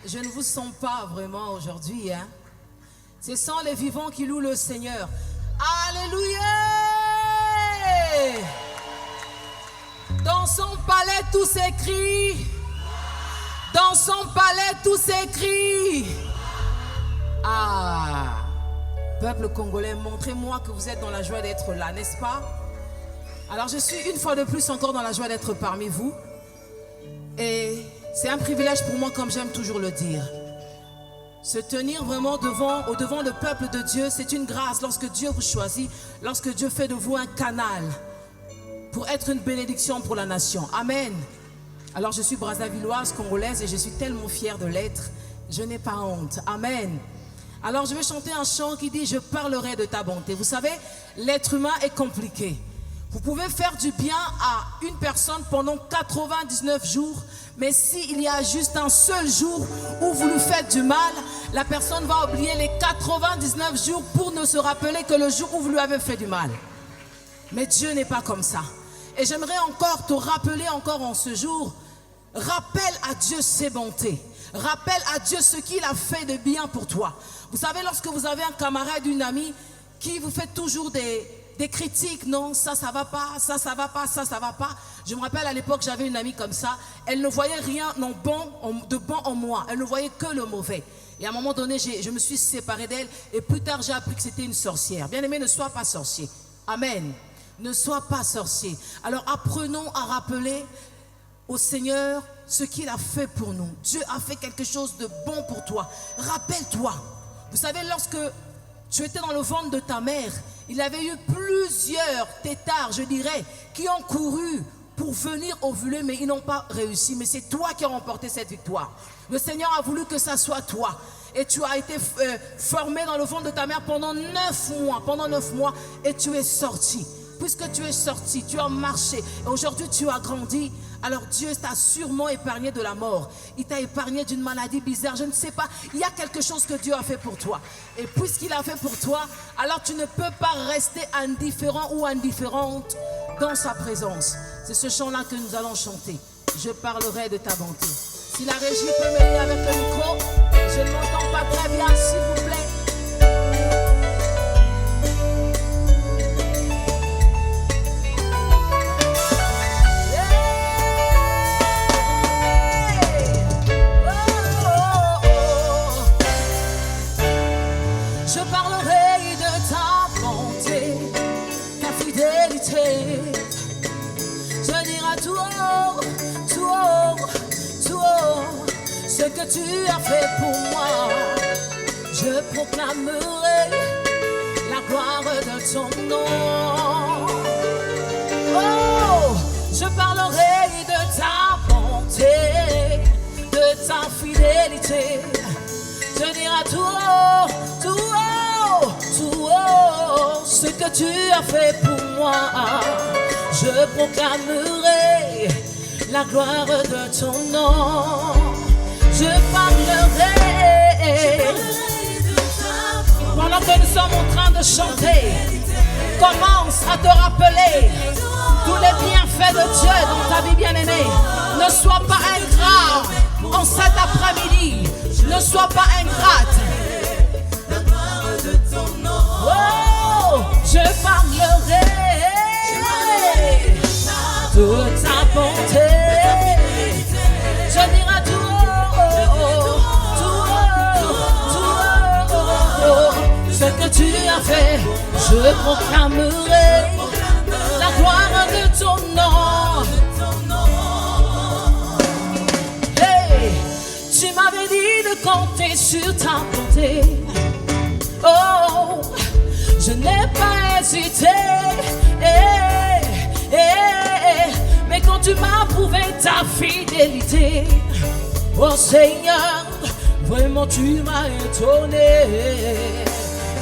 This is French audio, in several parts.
Je ne vous sens pas vraiment aujourd'hui, hein. Ce sont les vivants qui louent le Seigneur. Alléluia! Dans son palais, tout s'écrit. Dans son palais, tout s'écrit. Ah! Peuple congolais, montrez-moi que vous êtes dans la joie d'être là, n'est-ce pas? Alors je suis une fois de plus encore dans la joie d'être parmi vous. Et c'est un privilège pour moi, comme j'aime toujours le dire. Se tenir vraiment au devant le peuple de Dieu, c'est une grâce lorsque Dieu vous choisit, lorsque Dieu fait de vous un canal pour être une bénédiction pour la nation. Amen. Alors je suis brazzavilloise, congolaise et je suis tellement fière de l'être. Je n'ai pas honte. Amen. Alors je vais chanter un chant qui dit « Je parlerai de ta bonté ». Vous savez, l'être humain est compliqué. Vous pouvez faire du bien à une personne pendant 99 jours, mais s'il y a juste un seul jour où vous lui faites du mal, la personne va oublier les 99 jours pour ne se rappeler que le jour où vous lui avez fait du mal. Mais Dieu n'est pas comme ça. Et j'aimerais encore te rappeler encore en ce jour, rappelle à Dieu ses bontés. Rappelle à Dieu ce qu'il a fait de bien pour toi. Vous savez, lorsque vous avez un camarade, une amie qui vous fait toujours des critiques, non, ça va pas, ça va pas, ça va pas. Je me rappelle à l'époque, j'avais une amie comme ça, elle ne voyait rien de bon en moi, elle ne voyait que le mauvais. Et à un moment donné, je me suis séparée d'elle et plus tard, j'ai appris que c'était une sorcière. Bien aimé, ne sois pas sorcier. Amen. Ne sois pas sorcier. Alors apprenons à rappeler au Seigneur ce qu'il a fait pour nous. Dieu a fait quelque chose de bon pour toi. Rappelle-toi. Vous savez, lorsque tu étais dans le ventre de ta mère, il y avait eu plusieurs têtards, je dirais, qui ont couru pour venir ovuler, mais ils n'ont pas réussi. Mais c'est toi qui as remporté cette victoire. Le Seigneur a voulu que ça soit toi. Et tu as été formé dans le ventre de ta mère pendant 9 mois. Pendant 9 mois, et tu es sorti. Puisque tu es sorti, tu as marché, et aujourd'hui tu as grandi, alors Dieu t'a sûrement épargné de la mort. Il t'a épargné d'une maladie bizarre, je ne sais pas. Il y a quelque chose que Dieu a fait pour toi. Et puisqu'il a fait pour toi, alors tu ne peux pas rester indifférent ou indifférente dans sa présence. C'est ce chant-là que nous allons chanter. Je parlerai de ta bonté. Si la régie peut m'aider avec le micro, je ne m'entends pas très bien, s'il vous plaît. Je parlerai de ta bonté, ta fidélité. Je dirai tout haut, tout haut, tout haut, ce que tu as fait pour moi. Je proclamerai la gloire de ton nom. Oh, je parlerai de ta bonté, de ta fidélité. Je dirai tout haut, tout haut, tout haut, ce que tu as fait pour moi. Je proclamerai la gloire de ton nom. Je parlerai. Pendant que nous sommes en train de chanter, commence à te rappeler tous les bienfaits de Dieu dans ta vie bien-aimée. Ne sois pas ingrat en cet après-midi. Ne sois pas ingrate. Oh, je parlerai de ta bonté. Je dirai tout haut, tout haut, ce que tu as fait. Je proclamerai la gloire de ton nom. Tu m'avais dit de compter sur ta bonté. Oh, je n'ai pas hésité. Mais quand tu m'as prouvé ta fidélité, oh Seigneur, vraiment tu m'as étonné.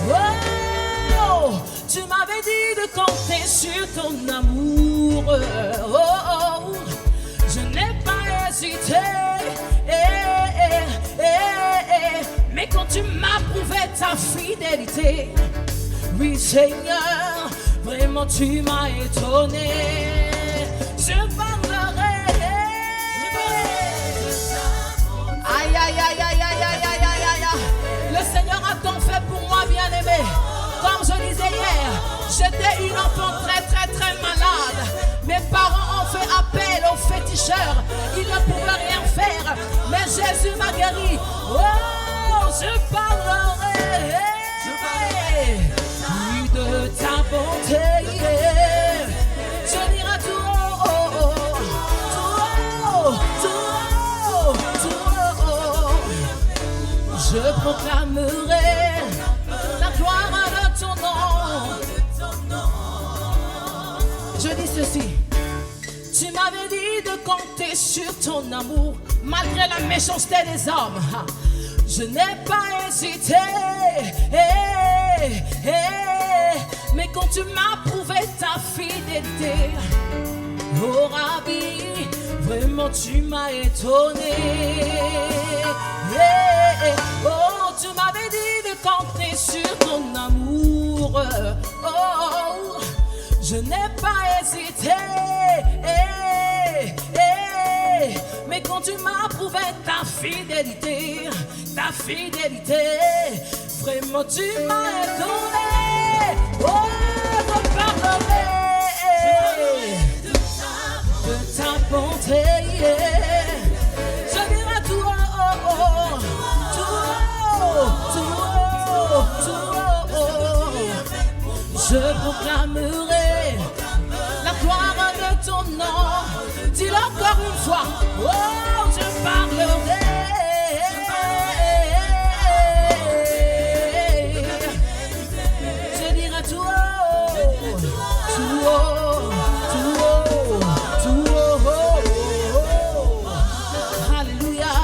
Oh, tu m'avais dit de compter sur ton amour. Oh, je n'ai pas hésité. Mais quand tu m'as prouvé ta fidélité, oui Seigneur, vraiment tu m'as étonné. Je parlerai. Aïe aïe aïe aïe tricheur, il ne pouvait rien faire, mais Jésus m'a guéri. Oh, je parlerai oui, de ta bonté. Je dirai tout haut, tout haut, tout haut, tout haut. Je proclamerai la gloire de ton nom. Je dis ceci. Tu m'avais dit de compter sur ton amour, malgré la méchanceté des hommes. Je n'ai pas hésité, mais quand tu m'as prouvé ta fidélité, oh Rabbi, vraiment tu m'as étonné. Oh, tu m'avais dit de compter sur ton amour. Oh, je n'ai pas hésité, mais quand tu m'as prouvé ta fidélité, vraiment tu m'as étonné. Oh, je parlerai de ta bonté. Je dirai tout haut, tout haut. Je proclamerai la gloire de ton nom. Dis-le encore une fois. Oh, je parlerai. Je dirai tout haut, tout haut, tout haut, tout haut. Alléluia.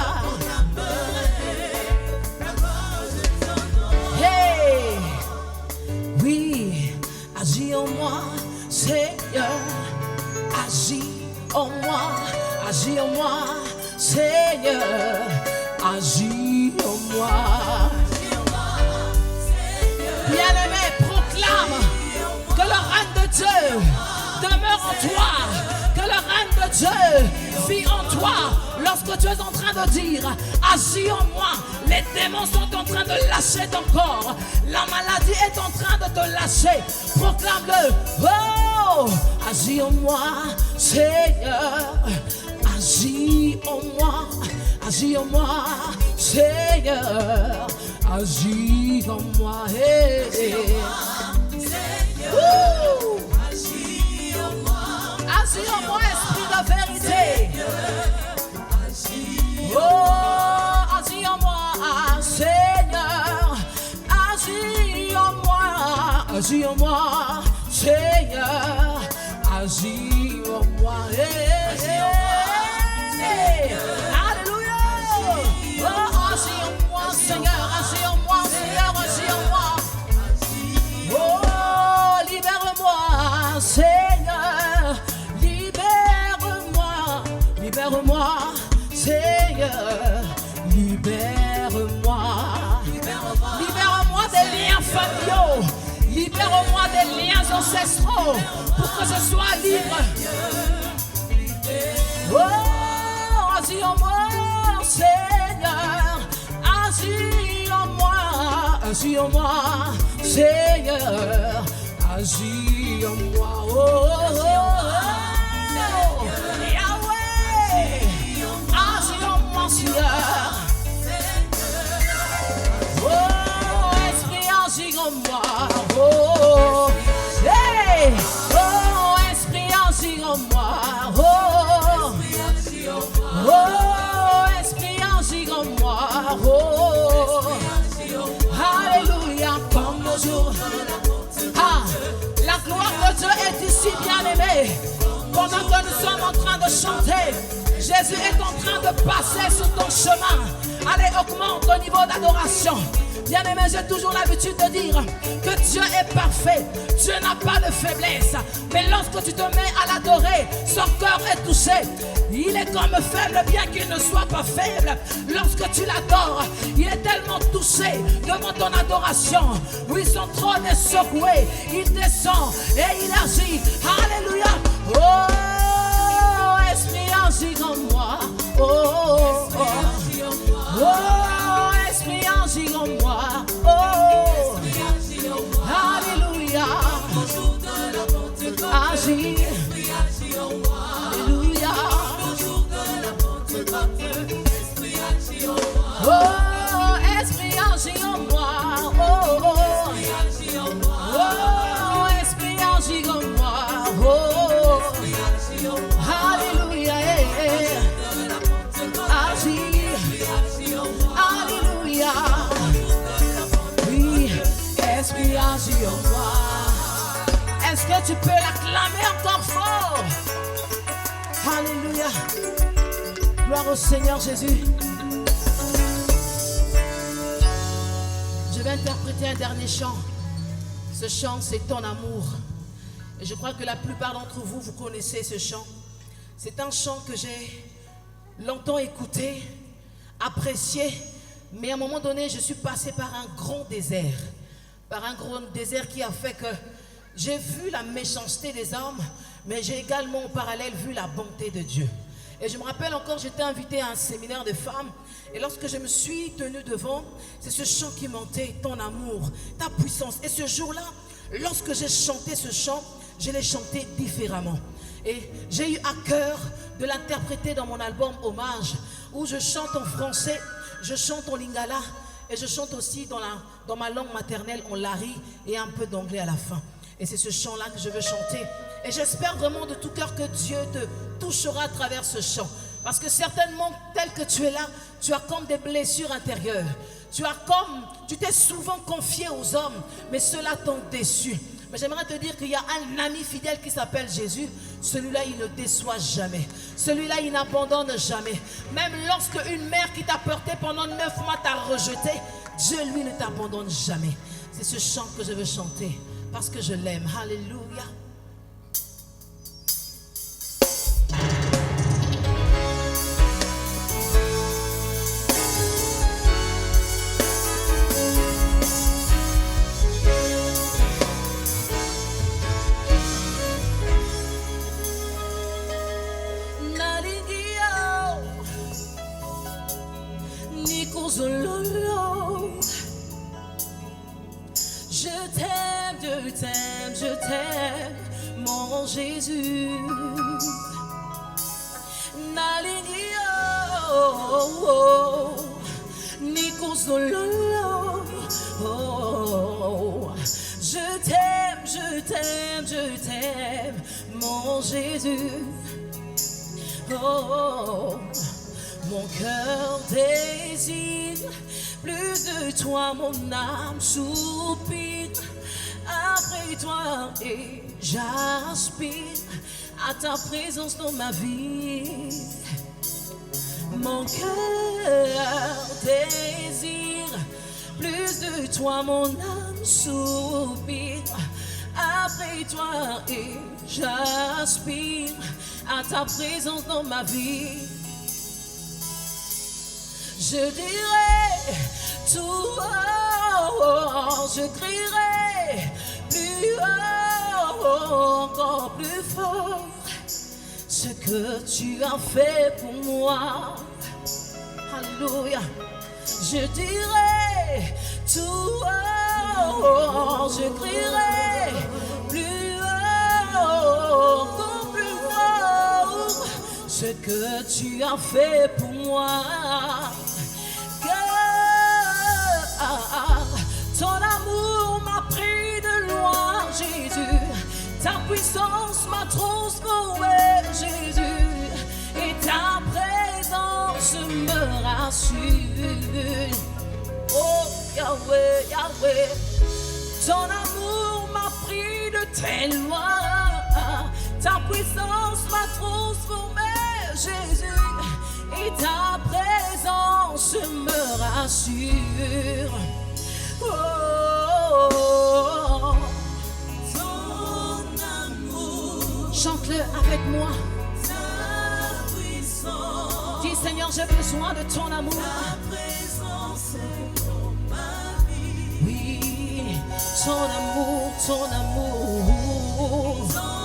Hey, oui, agis en moi, Seigneur. Agis en moi, Seigneur, agis en moi. Bien-aimé, proclame que le règne de Dieu demeure en toi, que le règne de Dieu vit en toi. Lorsque tu es en train de dire, agis en moi, les démons sont en train de lâcher ton corps, la maladie est en train de te lâcher. Proclame-le. Oh, agis en moi, Seigneur, agis en moi, Seigneur, agis en moi, hey, hey. Agis en moi, esprit de vérité. Oh, agis en moi, Seigneur, agis en moi, Seigneur, agis en moi, hey, hey. Alléluia. Oh, agis en moi, Seigneur, agis en moi, Seigneur, agis en moi. Oh, libère-moi, Seigneur, libère-moi, Seigneur, libère-moi. Libère-moi des liens familiaux, libère-moi des liens ancestraux, pour que je sois libre. Oh, agis en moi, Seigneur, agis en moi, Seigneur, agis en moi. Oh, oh, oh. Yahweh, agis en moi, Seigneur. Oh, esprit, agis en moi. Oh, hey, oh, esprit, agis en moi. Oh, oh, esprit, agis en moi. Oh, alléluia, comme nos jours. Ah, la gloire de Dieu est ici, bien-aimé. Pendant que nous sommes en train de chanter, Jésus est en train de passer sur ton chemin. Allez, augmente au niveau d'adoration. Bien-aimé, j'ai toujours l'habitude de dire que Dieu est parfait. Dieu n'a pas de faiblesse. Mais lorsque tu te mets à l'adorer, son cœur est touché. Il est comme faible, bien qu'il ne soit pas faible. Lorsque tu l'adores, il est tellement touché devant ton adoration. Oui, son trône est secoué. Il descend et il agit. Alléluia. Oh, esprit, agis en moi. Oh, oh, oh, esprit, agis en moi. Oh, alléluia. Agis. Alléluia. agis en moi. Oh, oh, oh. Oh, esprit agis en moi. Oh, oh. Alléluia. Agis. Alléluia. Oui, esprit agis en moi. Est-ce que tu peux l'acclamer encore fort? Alléluia. Gloire au Seigneur Jésus. Je vais interpréter un dernier chant. Ce chant, c'est ton amour. Et je crois que la plupart d'entre vous, vous connaissez ce chant. C'est un chant que j'ai longtemps écouté, apprécié. Mais à un moment donné, je suis passé par un grand désert. Par un grand désert qui a fait que j'ai vu la méchanceté des hommes, mais j'ai également en parallèle vu la bonté de Dieu. Et je me rappelle encore, j'étais invité à un séminaire de femmes. Et lorsque je me suis tenue devant, c'est ce chant qui montait, ton amour, ta puissance. Et ce jour-là, lorsque j'ai chanté ce chant, je l'ai chanté différemment. Et j'ai eu à cœur de l'interpréter dans mon album Hommage, où je chante en français, je chante en lingala, et je chante aussi dans ma langue maternelle en lari et un peu d'anglais à la fin. Et c'est ce chant-là que je veux chanter. Et j'espère vraiment de tout cœur que Dieu te touchera à travers ce chant. Parce que certainement, tel que tu es là, tu as comme des blessures intérieures. Tu t'es souvent confié aux hommes, mais ceux-là t'ont déçu. Mais j'aimerais te dire qu'il y a un ami fidèle qui s'appelle Jésus. Celui-là, il ne déçoit jamais. Celui-là, il n'abandonne jamais. Même lorsque une mère qui t'a porté pendant 9 mois t'a rejeté, Dieu, lui, ne t'abandonne jamais. C'est ce chant que je veux chanter parce que je l'aime. Alléluia. Je t'aime, mon Jésus. Je t'aime, mon Jésus. Oh, mon cœur désire plus de toi, mon âme soupire après toi et j'aspire à ta présence dans ma vie. Mon cœur désire plus de toi, mon âme soupire après toi et j'aspire à ta présence dans ma vie. Je dirai tout haut, je crierai plus haut, encore plus fort, ce que tu as fait pour moi. Alléluia. Je dirai tout haut, je crierai plus haut, encore plus fort, ce que tu as fait pour moi. Ton amour m'a pris de loin, Jésus. Ta puissance m'a transformé, Jésus. Et ta présence me rassure. Oh, Yahweh, Yahweh. Ton amour m'a pris de très loin. Ta puissance m'a transformé, Jésus. Et ta présence me rassure. Oh, ton amour. Chante-le avec moi. Ta puissance. Dis Seigneur, j'ai besoin de ton amour. Ta présence dans ma vie. Oui, ton amour, ton amour. Ton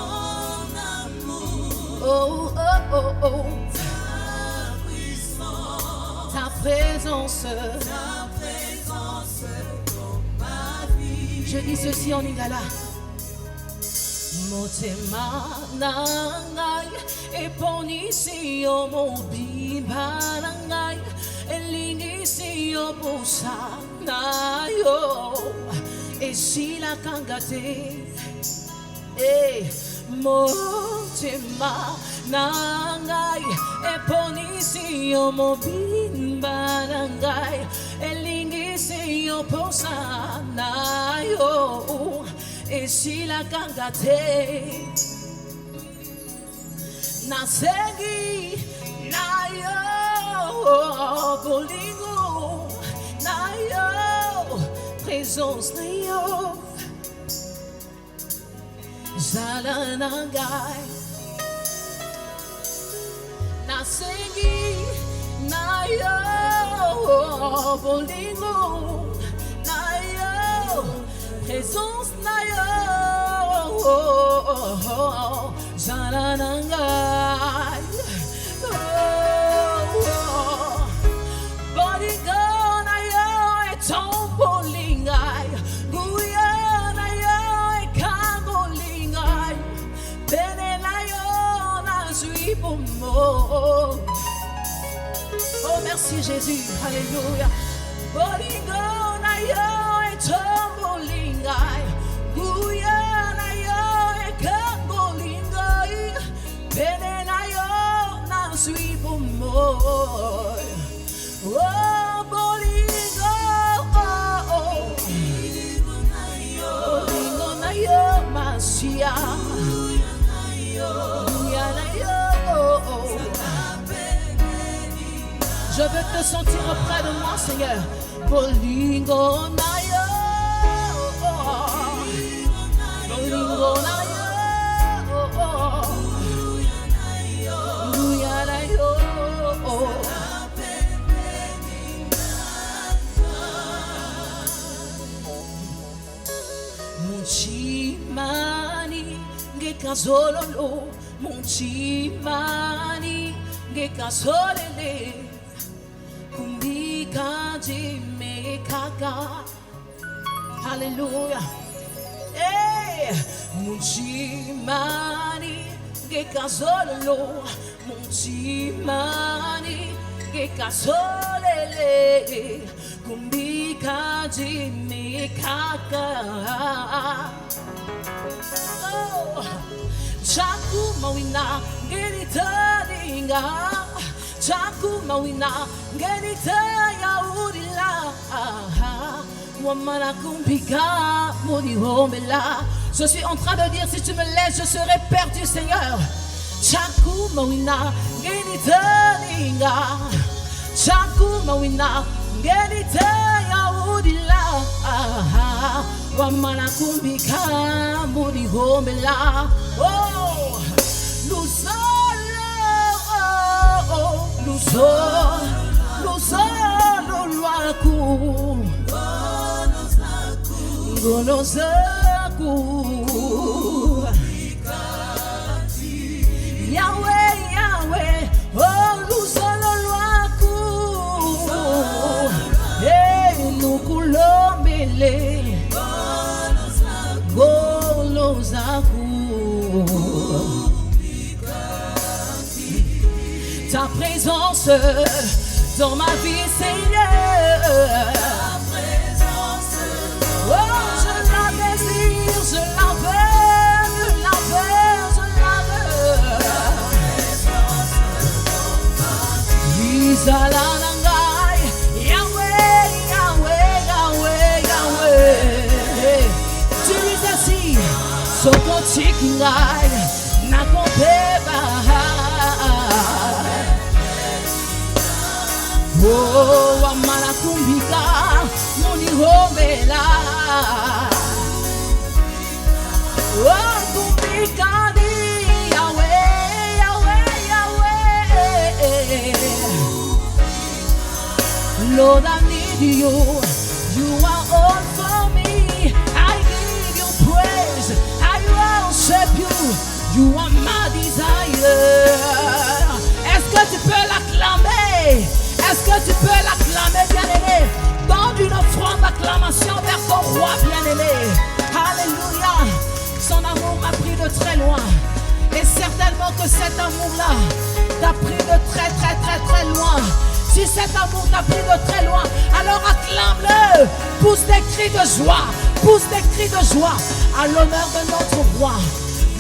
amour. Oh, oh, oh, oh. Ta puissance. Ta présence. Ta présence. Je dis ceci en lingala. Motema nangai eponisi omobi barangai elingisi obusa nayo esila kangate motima nangai eponisi omobimba nangai elingisi obusa nayo esila kangate nasengi nayo bolingo nayo présence nayo zala nangai nasengi nayo bolingo nayo présence nayo zala nangai bolingo nayo etombolingai guya nayo ekangolingai bene nayo nazui bomo. Oh merci Jésus, alléluia. Bolingo nayo etombolingai guya nayo ekangolingai bene nayo nazui bomo. Oh bolingo bolingo nayo masia guya nayo. Je veux te sentir auprès de moi, Seigneur. Bolingo nayo, bolingo nayo, guya nayo. Munchimani ngekazololo, munchimani ngekazolele. Hallelujah. Hey, munchimani gekazololo, munchimani gekasolele, kumbika jimekaka. Oh, chaku mawina genitaringa. Chaku mawina genita yaudila wamana kumbika moni homela. Je suis en train de dire si tu me laisses je serai perdu Seigneur. Chaku mawina genita ninga. Chaku mawina genita yaudila wamana kumbika moni homela. Oh Luzolo lwaku gonozaku Yahweh Yahweh oh luzolo lwaku nukulomele gonozaku. Ta présence dans ma vie, Seigneur. Ta présence. Oh, je la désire, je la veux, je la veux, je la veux. Ta présence dans ma vie. Isalanangai, Yahweh, Yahweh, Yahweh, Yahweh. Tu es assis, Soko Chikingai, Nakopeba. Oh, amana kumbika, moni homela. Oh, kumbika di Yahweh, Yahweh, Yahweh. Lord, I need you. You are all for me. I give you praise. I worship you. You are my desire. Est-ce que tu peux l'acclamer? Est-ce que tu peux l'acclamer, bien-aimé? Donne une offrande d'acclamation vers ton roi, bien-aimé. Alléluia. Son amour m'a pris de très loin. Et certainement que cet amour-là t'a pris de très, très, très, très loin. Si cet amour t'a pris de très loin, alors acclame-le. Pousse des cris de joie. Pousse des cris de joie à l'honneur de notre roi.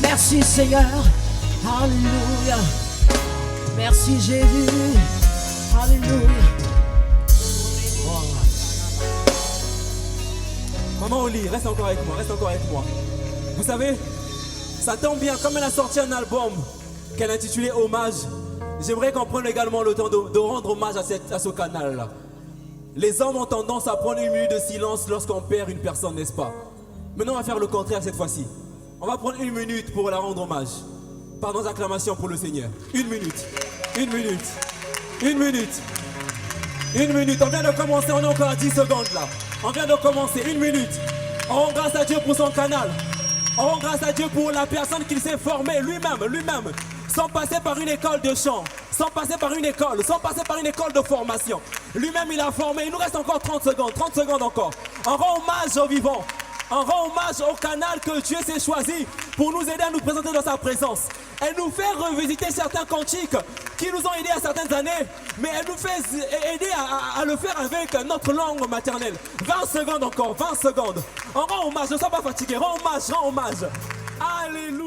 Merci Seigneur. Alléluia. Merci Jésus. Alléluia. Maman Oli, reste encore avec moi, reste encore avec moi. Vous savez, ça tombe bien, comme elle a sorti un album qu'elle a intitulé Hommage, j'aimerais qu'on prenne également le temps de rendre hommage à ce canal-là. Les hommes ont tendance à prendre une minute de silence lorsqu'on perd une personne, n'est-ce pas? Maintenant, on va faire le contraire cette fois-ci. On va prendre une minute pour la rendre hommage. Par nos acclamations pour le Seigneur. Une minute. Une minute. Une minute. Une minute. On vient de commencer, on est encore à 10 secondes là. On vient de commencer. Une minute. On rend grâce à Dieu pour son canal. On rend grâce à Dieu pour la personne qu'il s'est formée lui-même, sans passer par une école de chant, sans passer par une école de formation. Lui-même, il a formé. Il nous reste encore 30 secondes encore. On rend hommage aux vivants. On rend hommage au canal que Dieu s'est choisi pour nous aider à nous présenter dans sa présence. Elle nous fait revisiter certains cantiques qui nous ont aidés à certaines années, mais elle nous fait aider à le faire avec notre langue maternelle. 20 secondes encore, 20 secondes. On rend hommage, ne sois pas fatigué, rends hommage. Alléluia.